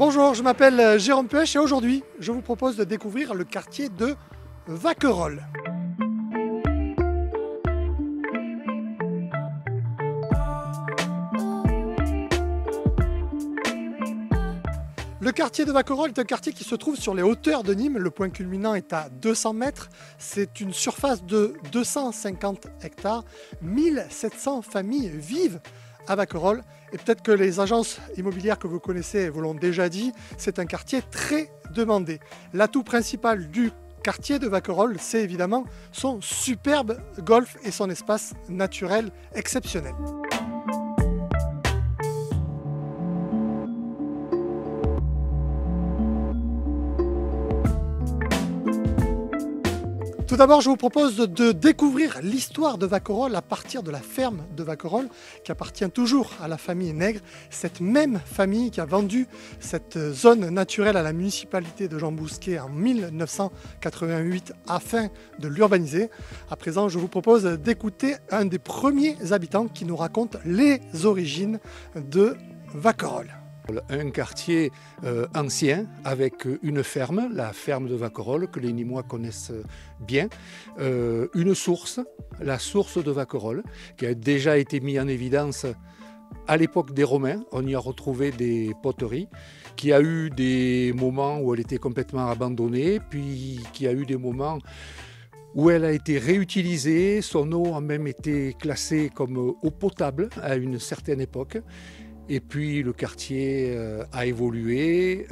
Bonjour, je m'appelle Jérôme Puech et aujourd'hui, je vous propose de découvrir le quartier de Vacquerolles. Le quartier de Vacquerolles est un quartier qui se trouve sur les hauteurs de Nîmes. Le point culminant est à 200 mètres. C'est une surface de 250 hectares. 1700 familles vivent à Vacquerolles. Et peut-être que les agences immobilières que vous connaissez vous l'ont déjà dit, c'est un quartier très demandé. L'atout principal du quartier de Vacquerolles, c'est évidemment son superbe golf et son espace naturel exceptionnel. Tout d'abord, je vous propose de découvrir l'histoire de Vacquerolles à partir de la ferme de Vacquerolles, qui appartient toujours à la famille Nègre, cette même famille qui a vendu cette zone naturelle à la municipalité de Jean Bousquet en 1988 afin de l'urbaniser. À présent, je vous propose d'écouter un des premiers habitants qui nous raconte les origines de Vacquerolles. Un quartier ancien avec une ferme, la ferme de Vacquerolles, que les Nîmois connaissent bien. Une source, la source de Vacquerolles, qui a déjà été mise en évidence à l'époque des Romains. On y a retrouvé des poteries, qui a eu des moments où elle était complètement abandonnée, puis qui a eu des moments où elle a été réutilisée. Son eau a même été classée comme eau potable à une certaine époque. Et puis le quartier a évolué,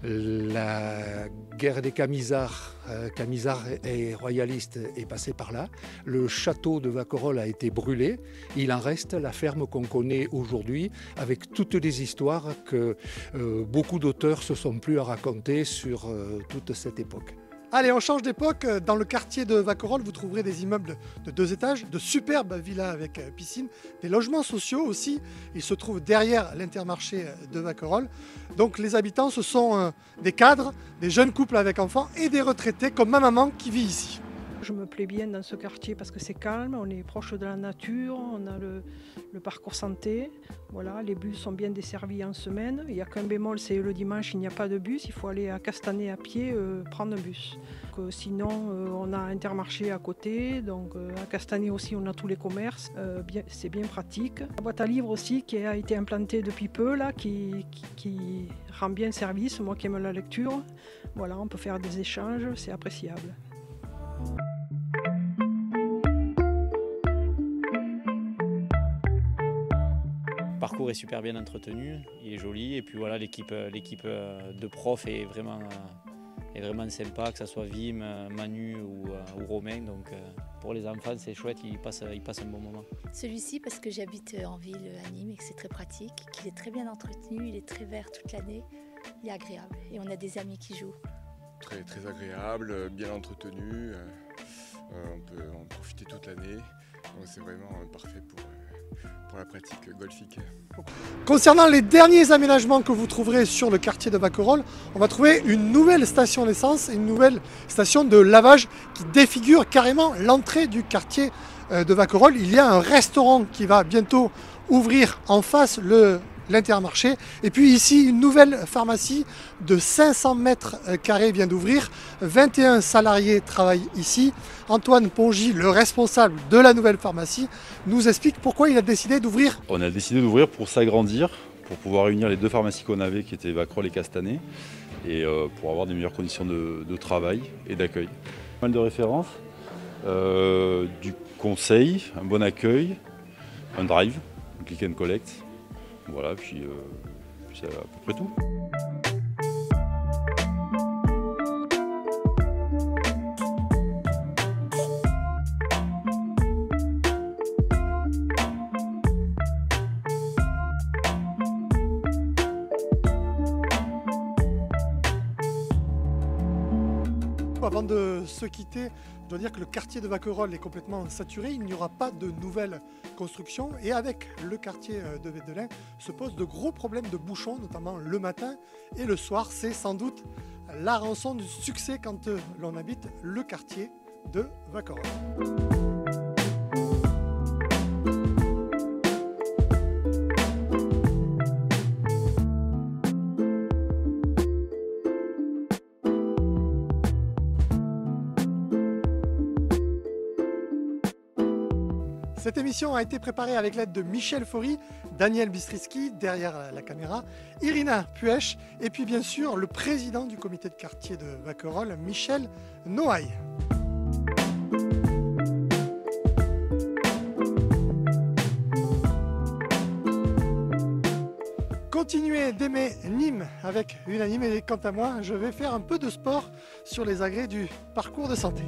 la guerre des Camisards, Camisards et royalistes est passée par là. Le château de Vacquerolles a été brûlé. Il en reste la ferme qu'on connaît aujourd'hui avec toutes les histoires que beaucoup d'auteurs se sont plu à raconter sur toute cette époque. Allez, on change d'époque. Dans le quartier de Vacquerolles, vous trouverez des immeubles de 2 étages, de superbes villas avec piscine, des logements sociaux aussi. Ils se trouvent derrière l'Intermarché de Vacquerolles. Donc les habitants, ce sont des cadres, des jeunes couples avec enfants et des retraités comme ma maman qui vit ici. Je me plais bien dans ce quartier parce que c'est calme, on est proche de la nature, on a le parcours santé. Voilà, les bus sont bien desservis en semaine. Il n'y a qu'un bémol, c'est le dimanche, il n'y a pas de bus. Il faut aller à Castanet à pied, prendre un bus. Sinon, on a Intermarché à côté. Donc à Castanet aussi, on a tous les commerces. C'est bien pratique. La boîte à livres aussi qui a été implantée depuis peu, là, qui rend bien service. Moi qui aime la lecture, voilà, on peut faire des échanges, c'est appréciable. Le parcours est super bien entretenu, il est joli et puis voilà, l'équipe de profs est vraiment sympa, que ce soit Vim, Manu ou Romain, donc pour les enfants c'est chouette, ils passent un bon moment. Celui-ci parce que j'habite en ville à Nîmes et que c'est très pratique, qu'il est très bien entretenu, il est très vert toute l'année, il est agréable et on a des amis qui jouent. Très agréable, bien entretenu, on peut en profiter toute l'année, donc c'est vraiment parfait pour la pratique golfique. Concernant les derniers aménagements que vous trouverez sur le quartier de Vacquerolles, on va trouver une nouvelle station d'essence et une nouvelle station de lavage qui défigure carrément l'entrée du quartier de Vacquerolles. Il y a un restaurant qui va bientôt ouvrir en face l'Intermarché. Et puis ici, une nouvelle pharmacie de 500 mètres carrés vient d'ouvrir. 21 salariés travaillent ici. Antoine Pongy, le responsable de la nouvelle pharmacie, nous explique pourquoi il a décidé d'ouvrir. On a décidé d'ouvrir pour s'agrandir, pour pouvoir réunir les 2 pharmacies qu'on avait, qui étaient Vacquerolles et Castanet, et pour avoir des meilleures conditions de travail et d'accueil. Pas mal de références, du conseil, un bon accueil, un drive, un click and collect. Voilà, puis c'est à peu près tout. Avant de se quitter, je dois dire que le quartier de Vacquerolles est complètement saturé. Il n'y aura pas de nouvelles constructions. Et avec le quartier de Védelin se posent de gros problèmes de bouchons, notamment le matin et le soir. C'est sans doute la rançon du succès quand l'on habite le quartier de Vacquerolles. Cette émission a été préparée avec l'aide de Michel Faury, Daniel Bistriski derrière la caméra, Irina Puech et puis bien sûr le président du comité de quartier de Vacquerolles, Michel Noailles. Continuez d'aimer Nîmes avec Unanime et quant à moi, je vais faire un peu de sport sur les agrès du parcours de santé.